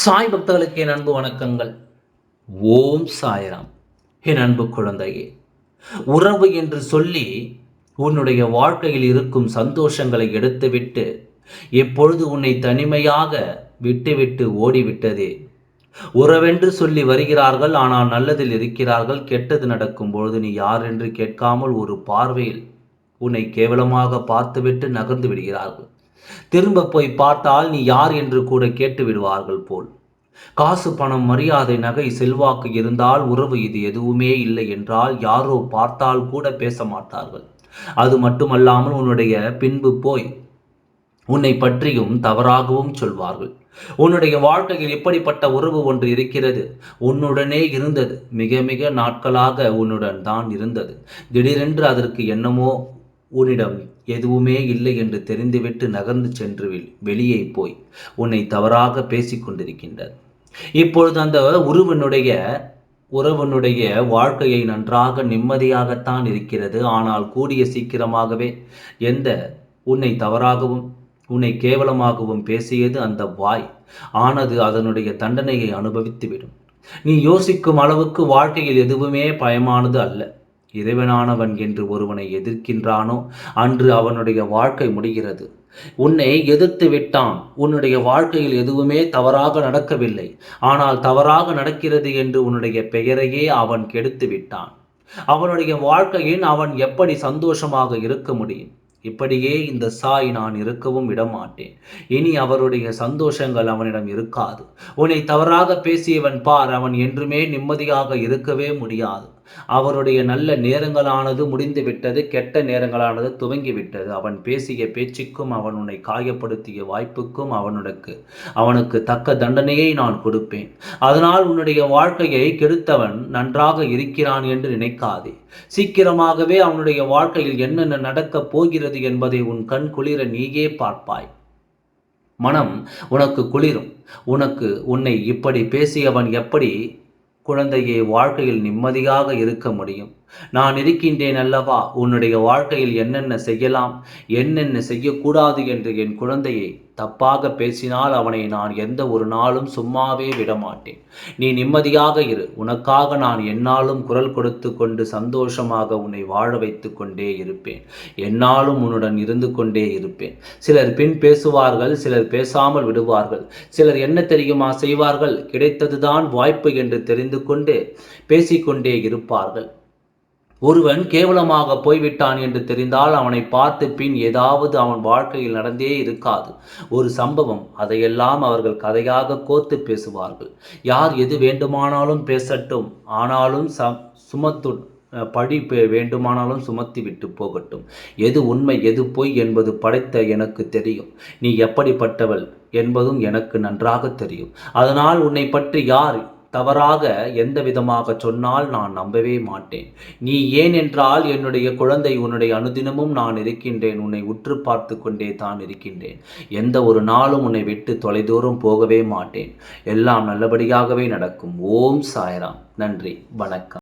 சாய் பக்தர்களுக்கு என் அன்பு வணக்கங்கள். ஓம் சாய்ராம். என் அன்பு குழந்தையே, உறவு என்று சொல்லி உன்னுடைய வாழ்க்கையில் இருக்கும் சந்தோஷங்களை எடுத்துவிட்டு எப்பொழுது உன்னை தனிமையாக விட்டுவிட்டு ஓடிவிட்டதே. உறவென்று சொல்லி வருகிறார்கள், ஆனால் நல்லதில் இருக்கிறார்கள். கெட்டது நடக்கும் பொழுது நீ யார் என்று கேட்காமல் ஒரு பார்வையில் உன்னை கேவலமாக பார்த்துவிட்டு நகர்ந்து விடுகிறார்கள். திரும்ப போய் பார்த்தால் நீ யார் என்று கூட கேட்டு விடுவார்கள் போல். காசு, பணம், மரியாதை, நகை, செல்வாக்கு இருந்தால் உறவு, இது எதுவுமே இல்லை என்றால் யாரோ பார்த்தால் கூட பேச மாட்டார்கள். அது மட்டுமல்லாமல் உன்னுடைய பின்பு போய் உன்னை பற்றியும் தவறாகவும் சொல்வார்கள். உன்னுடைய வாழ்க்கையில் இப்படிப்பட்ட உறவு ஒன்று இருக்கிறது. உன்னுடனே இருந்தது, மிக மிக நாட்களாக உன்னுடன் தான் இருந்தது. திடீரென்று அதற்கு என்னமோ உன்னிடம் எதுவுமே இல்லை என்று தெரிந்துவிட்டு நகர்ந்து சென்று வெளியே போய் உன்னை தவறாக பேசிக்கொண்டிருக்கின்றது. இப்பொழுது அந்த உறவனுடைய வாழ்க்கையை நன்றாக நிம்மதியாகத்தான் இருக்கிறது. ஆனால் கூடிய சீக்கிரமாகவே உன்னை தவறாகவும் உன்னை கேவலமாகவும் பேசியது அந்த வாய் ஆனது அதனுடைய தண்டனையை அனுபவித்துவிடும். நீ யோசிக்கும் அளவுக்கு வாழ்க்கையில் எதுவுமே பயமானது அல்ல. இறைவனானவன் என்று ஒருவனை எதிர்க்கின்றானோ அன்று அவனுடைய வாழ்க்கை முடிகிறது. உன்னை எதிர்த்து விட்டான். உன்னுடைய வாழ்க்கையில் எதுவுமே தவறாக நடக்கவில்லை, ஆனால் தவறாக நடக்கிறது என்று உன்னுடைய பெயரையே அவன் கெடுத்து விட்டான். அவனுடைய வாழ்க்கையில் அவன் எப்படி சந்தோஷமாக இருக்க முடியும்? இப்படியே இந்த சாய் நான் இருக்கவும் விடமாட்டேன். இனி அவருடைய சந்தோஷங்கள் அவனிடம் இருக்காது. உன்னை தவறாக பேசியவன் பார், அவன் என்றுமே நிம்மதியாக இருக்கவே முடியாது. அவருடைய நல்ல நேரங்களானது முடிந்து விட்டது, கெட்ட நேரங்களானது துவங்கிவிட்டது. அவன் பேசிய பேச்சுக்கும் அவன் உன்னை காயப்படுத்திய வாய்ப்புக்கும் அவனுக்கு தக்க தண்டனையை நான் கொடுப்பேன். அதனால் உன்னுடைய வாழ்க்கையை கெடுத்தவன் நன்றாக இருக்கிறான் என்று நினைக்காதே. சீக்கிரமாகவே அவனுடைய வாழ்க்கையில் என்னென்ன நடக்கப் போகிறது என்பதை உன் கண் குளிர நீயே பார்ப்பாய். மனம் உனக்கு குளிரும். உன்னை இப்படி பேசியவன் எப்படி குழந்தையே வாழ்க்கையில் நிம்மதியாக இருக்க முடியும்? நான் இருக்கின்றேன் அல்லவா? உன்னுடைய வாழ்க்கையில் என்னென்ன செய்யலாம், என்னென்ன செய்யக்கூடாது என்று என் குழந்தையை தப்பாக பேசினால் அவனை நான் எந்த ஒரு நாளும் சும்மாவே விடமாட்டேன். நீ நிம்மதியாக இரு. உனக்காக நான் என்னாலும் குரல் கொடுத்து கொண்டு சந்தோஷமாக உன்னை வாழ வைத்து கொண்டே இருப்பேன். என்னாலும் உன்னுடன் இருந்து கொண்டே இருப்பேன். சிலர் பின் பேசுவார்கள், சிலர் பேசாமல் விடுவார்கள். சிலர் என்ன தெரியுமா செய்வார்கள்? கிடைத்ததுதான் வாய்ப்பு என்று தெரிந்து கொண்டு பேசிக்கொண்டே இருப்பார்கள். ஒருவன் கேவலமாக போய்விட்டான் என்று தெரிந்தால் அவனை பார்த்து பின் ஏதாவது அவன் வாழ்க்கையில் நடந்தே இருக்காது. ஒரு சம்பவம், அதையெல்லாம் அவர்கள் கதையாக கோர்த்து பேசுவார்கள். யார் எது வேண்டுமானாலும் பேசட்டும், ஆனாலும் பழி வேண்டுமானாலும் சுமத்தி விட்டு போகட்டும். எது உண்மை எது பொய் என்பது படைத்த எனக்கு தெரியும். நீ எப்படிப்பட்டவள் என்பதும் எனக்கு நன்றாக தெரியும். அதனால் உன்னை பற்றி யார் தவறாக எந்த விதமாக சொன்னால் நான் நம்பவே மாட்டேன். நீ ஏன் என்றால் என்னுடைய குழந்தை, உன்னுடைய அனுதினமும் நான் இருக்கின்றேன். உன்னை உற்று பார்த்து கொண்டே தான் இருக்கின்றேன். எந்த ஒரு நாளும் உன்னை விட்டு தொலைதூரம் போகவே மாட்டேன். எல்லாம் நல்லபடியாகவே நடக்கும். ஓம் சாய்ராம். நன்றி, வணக்கம்.